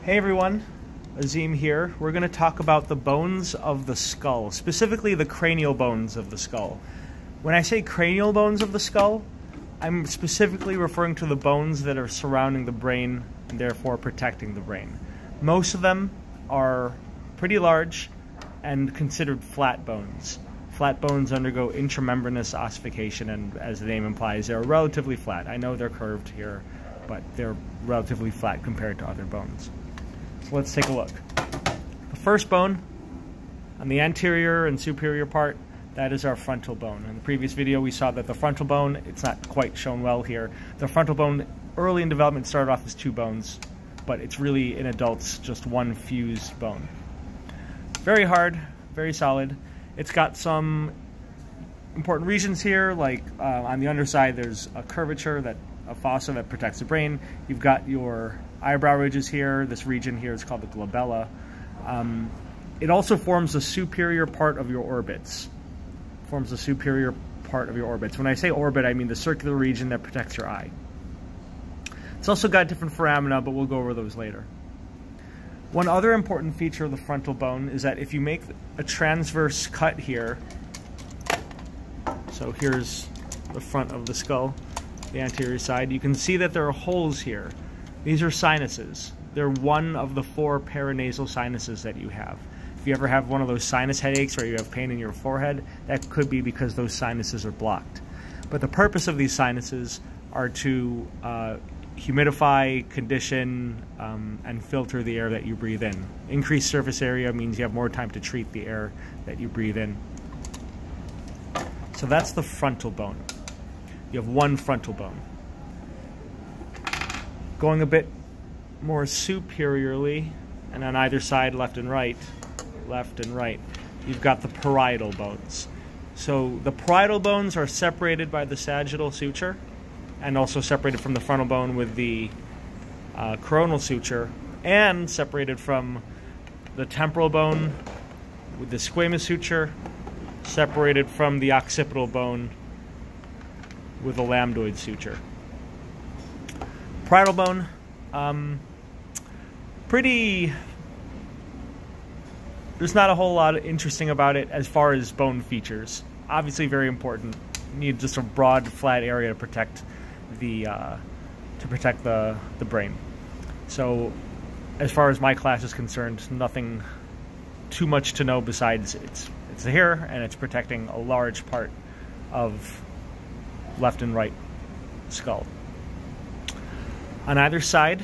Hey everyone, Azim here. We're going to talk about the bones of the skull, specifically the cranial bones of the skull. When I say cranial bones of the skull, I'm specifically referring to the bones that are surrounding the brain and therefore protecting the brain. Most of them are pretty large and considered flat bones. Flat bones undergo intramembranous ossification, and as the name implies, they're relatively flat. I know they're curved here, but they're relatively flat compared to other bones. So let's take a look. The first bone on the anterior and superior part, that is our frontal bone. In the previous video we saw that the frontal bone, it's not quite shown well here. The frontal bone early in development started off as 2 bones, but it's really in adults just 1 fused bone. Very hard, very solid. It's got some important regions here, like on the underside there's a curvature, a fossa that protects the brain. You've got your eyebrow ridges here. This region here is called the glabella. It also forms the superior part of your orbits. When I say orbit, I mean the circular region that protects your eye. It's also got different foramina, but we'll go over those later. One other important feature of the frontal bone is that if you make a transverse cut here, so here's the front of the skull, the anterior side, you can see that there are holes here. These are sinuses. They're one of the 4 paranasal sinuses that you have. If you ever have one of those sinus headaches or you have pain in your forehead, that could be because those sinuses are blocked. But the purpose of these sinuses are to humidify, condition, and filter the air that you breathe in. Increased surface area means you have more time to treat the air that you breathe in. So that's the frontal bone. You have 1 frontal bone. Going a bit more superiorly, and on either side, left and right, you've got the parietal bones. So the parietal bones are separated by the sagittal suture, and also separated from the frontal bone with the coronal suture, and separated from the temporal bone with the squamous suture, separated from the occipital bone with the lambdoid suture. Parietal bone, there's not a whole lot interesting about it as far as bone features. Obviously very important. You need just a broad, flat area to protect the brain. So as far as my class is concerned, nothing too much to know besides it's here and it's protecting a large part of left and right skull. On either side,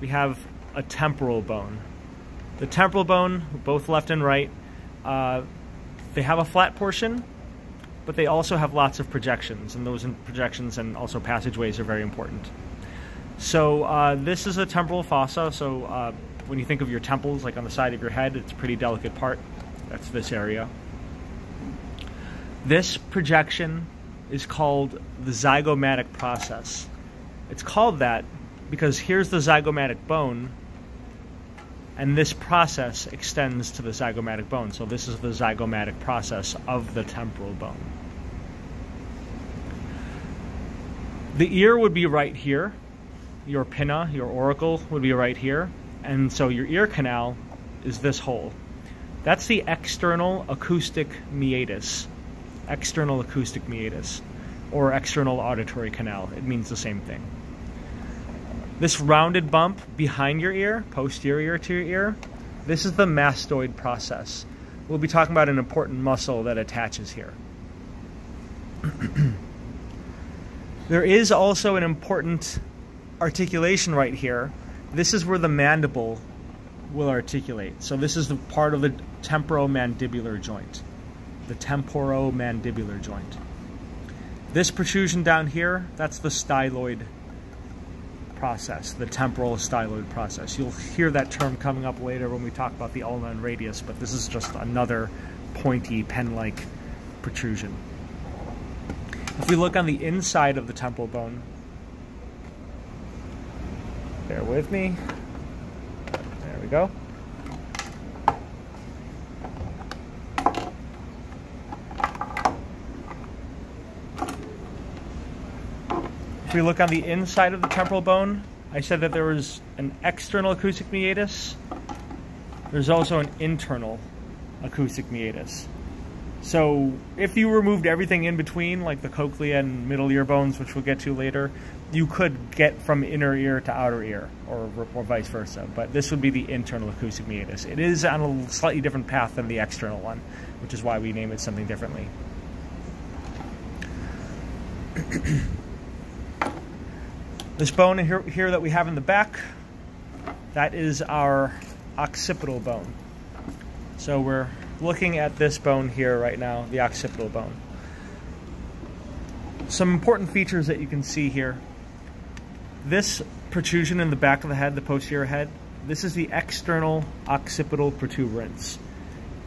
we have a temporal bone. The temporal bone, both left and right, they have a flat portion, but they also have lots of projections, and those projections and also passageways are very important. So this is a temporal fossa, so when you think of your temples, like on the side of your head, it's a pretty delicate part. That's this area. This projection is called the zygomatic process. It's called that because here's the zygomatic bone, and this process extends to the zygomatic bone. So this is the zygomatic process of the temporal bone. The ear would be right here. Your pinna, your auricle, would be right here. And so your ear canal is this hole. That's the external acoustic meatus. External acoustic meatus, or external auditory canal. It means the same thing. This rounded bump behind your ear, posterior to your ear, this is the mastoid process. We'll be talking about an important muscle that attaches here. There is also an important articulation right here. This is where the mandible will articulate. So this is the part of the temporomandibular joint. The temporomandibular joint. This protrusion down here, that's the styloid process, the temporal styloid process. You'll hear that term coming up later when we talk about the ulna and radius, but this is just another pointy, pen-like protrusion. If we look on the inside of the temporal bone, bear with me, there we go. If we look on the inside of the temporal bone, I said that there was an external acoustic meatus. There's also an internal acoustic meatus. So if you removed everything in between, like the cochlea and middle ear bones, which we'll get to later, you could get from inner ear to outer ear, or vice versa. But this would be the internal acoustic meatus. It is on a slightly different path than the external one, which is why we name it something differently. This bone here that we have in the back, that is our occipital bone. So we're looking at this bone here right now, the occipital bone. Some important features that you can see here. This protrusion in the back of the head, the posterior head, this is the external occipital protuberance.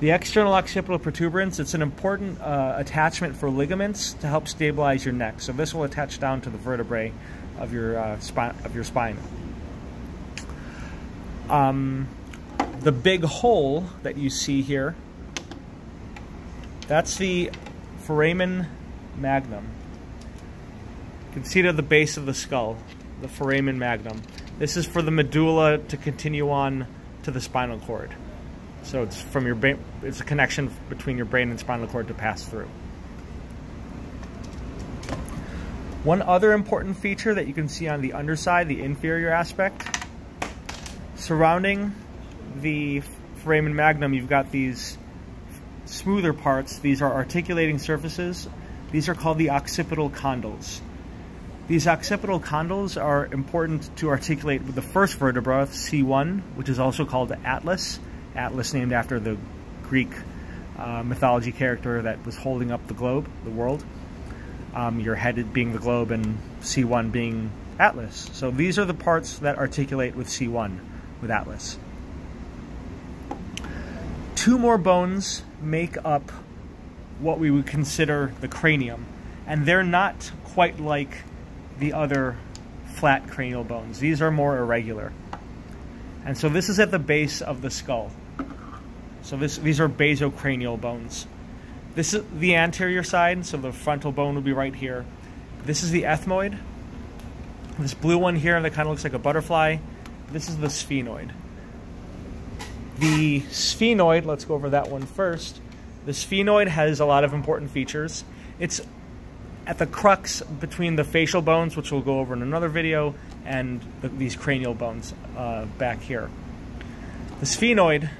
The external occipital protuberance, it's an important attachment for ligaments to help stabilize your neck. So this will attach down to the vertebrae of your spine. The big hole that you see here, that's the foramen magnum. You can see it at the base of the skull, the foramen magnum. This is for the medulla to continue on to the spinal cord. So it's from your brain, it's a connection between your brain and spinal cord to pass through. One other important feature that you can see on the underside, the inferior aspect, surrounding the foramen magnum, you've got these smoother parts. These are articulating surfaces. These are called the occipital condyles. These occipital condyles are important to articulate with the first vertebra, C1, which is also called Atlas. Atlas named after the Greek mythology character that was holding up the globe, the world. Your head being the globe and C1 being Atlas. So these are the parts that articulate with C1, with Atlas. Two more bones make up what we would consider the cranium, and they're not quite like the other flat cranial bones. These are more irregular. And so this is at the base of the skull. So these are basocranial bones. This is the anterior side, so the frontal bone will be right here. This is the ethmoid. This blue one here that kind of looks like a butterfly, this is the sphenoid. The sphenoid, let's go over that one first. The sphenoid has a lot of important features. It's at the crux between the facial bones, which we'll go over in another video, and these cranial bones back here. The sphenoid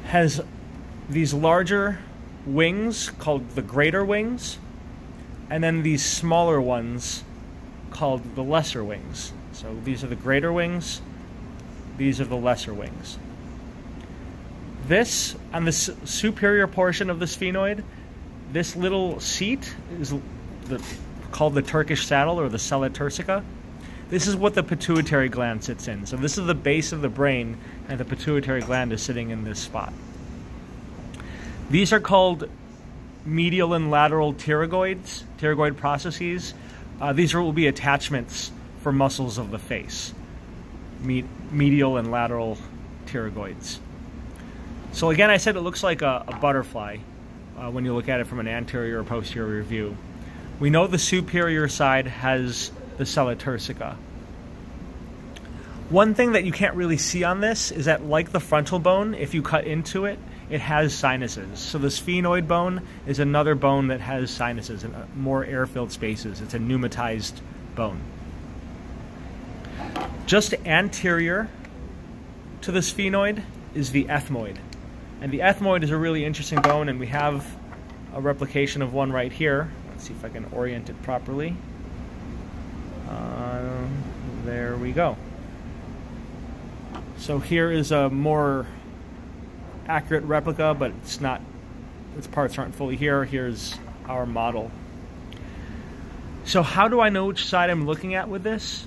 has these larger wings called the greater wings, and then these smaller ones called the lesser wings. So these are the greater wings, these are the lesser wings. This, on the superior portion of the sphenoid, this little seat is called the Turkish saddle, or the sella turcica. This is what the pituitary gland sits in. So this is the base of the brain, and the pituitary gland is sitting in this spot. These are called medial and lateral pterygoids, pterygoid processes. These will be attachments for muscles of the face, medial and lateral pterygoids. So again, I said it looks like a butterfly when you look at it from an anterior or posterior view. We know the superior side has the sella turcica. One thing that you can't really see on this is that, like the frontal bone, if you cut into it, it has sinuses. So the sphenoid bone is another bone that has sinuses and more air-filled spaces. It's a pneumatized bone. Just anterior to the sphenoid is the ethmoid. And the ethmoid is a really interesting bone, and we have a replication of one right here. Let's see if I can orient it properly. There we go. So here is a more accurate replica, but it's not, its parts aren't fully here. Here's our model. So how do I know which side I'm looking at with this?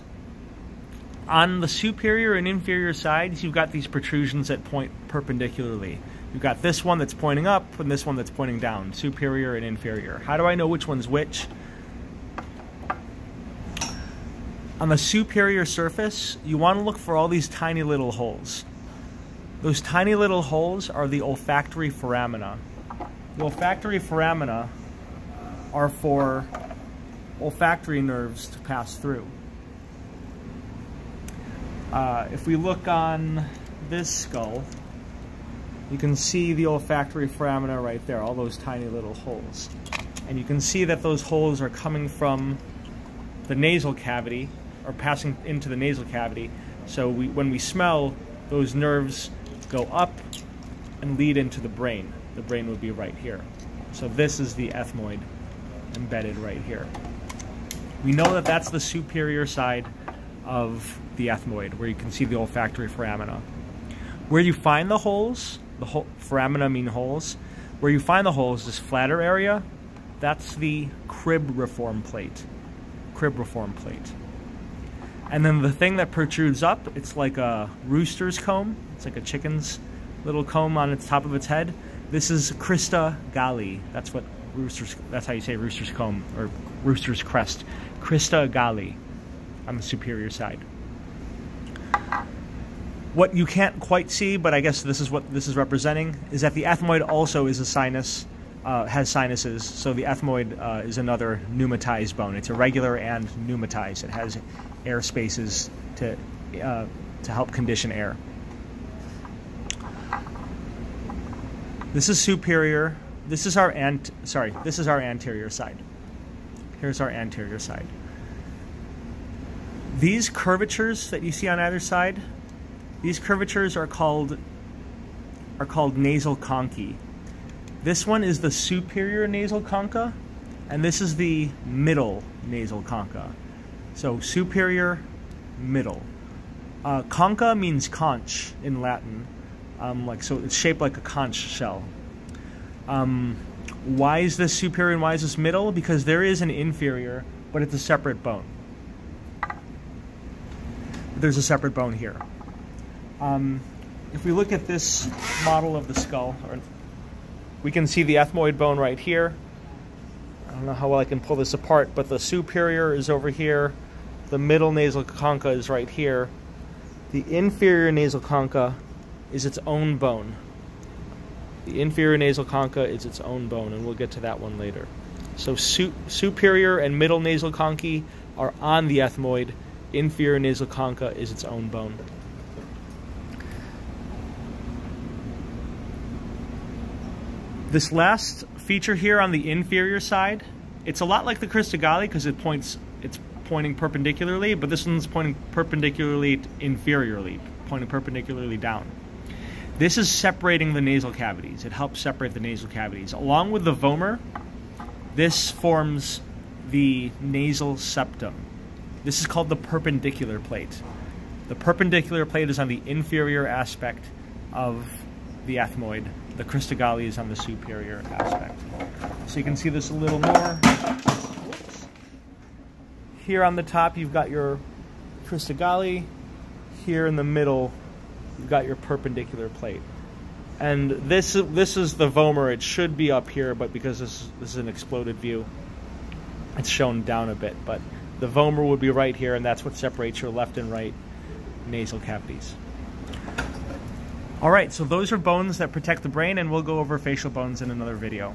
On the superior and inferior sides, you've got these protrusions that point perpendicularly. You've got this one that's pointing up and this one that's pointing down, superior and inferior. How do I know which one's which? On the superior surface, you want to look for all these tiny little holes. Those tiny little holes are the olfactory foramina. The olfactory foramina are for olfactory nerves to pass through. If we look on this skull, you can see the olfactory foramina right there, all those tiny little holes. And you can see that those holes are coming from the nasal cavity, or passing into the nasal cavity. So when we smell, those nerves go up and lead into the brain. The brain would be right here. So this is the ethmoid embedded right here. We know that that's the superior side of the ethmoid, where you can see the olfactory foramina. Where you find the holes, the foramina mean holes, where you find the holes, this flatter area, that's the cribriform plate. Cribriform plate. And then the thing that protrudes up, it's like a rooster's comb. It's like a chicken's little comb on its top of its head. This is crista galli. That's how you say rooster's comb, or rooster's crest. Crista galli on the superior side. What you can't quite see, but I guess this is what this is representing, is that the ethmoid also is a sinus, has sinuses. So the ethmoid is another pneumatized bone. It's irregular and pneumatized. It has air spaces to help condition air. This is superior. This is our this is our anterior side. Here's our anterior side. These curvatures that you see on either side, these curvatures are called nasal conchae. This one is the superior nasal concha, and this is the middle nasal concha. So superior, middle. Concha means conch in Latin. So it's shaped like a conch shell. Why is this superior and why is this middle? Because there is an inferior, but it's a separate bone. There's a separate bone here. If we look at this model of the skull, we can see the ethmoid bone right here. I don't know how well I can pull this apart, but the superior is over here. The middle nasal concha is right here. The inferior nasal concha is its own bone. The inferior nasal concha is its own bone, and we'll get to that one later. So superior and middle nasal conchae are on the ethmoid. Inferior nasal concha is its own bone. This last feature here on the inferior side, it's a lot like the crista galli because it's pointing perpendicularly, but this one's pointing perpendicularly inferiorly, pointing perpendicularly down. This is separating the nasal cavities. It helps separate the nasal cavities. Along with the vomer, this forms the nasal septum. This is called the perpendicular plate. The perpendicular plate is on the inferior aspect of the ethmoid. The crista galli is on the superior aspect. So you can see this a little more. Here on the top, you've got your crista galli. Here in the middle, you've got your perpendicular plate. And this is the vomer. It should be up here, but because this is an exploded view, it's shown down a bit. But the vomer would be right here, and that's what separates your left and right nasal cavities. All right, so those are bones that protect the brain, and we'll go over facial bones in another video.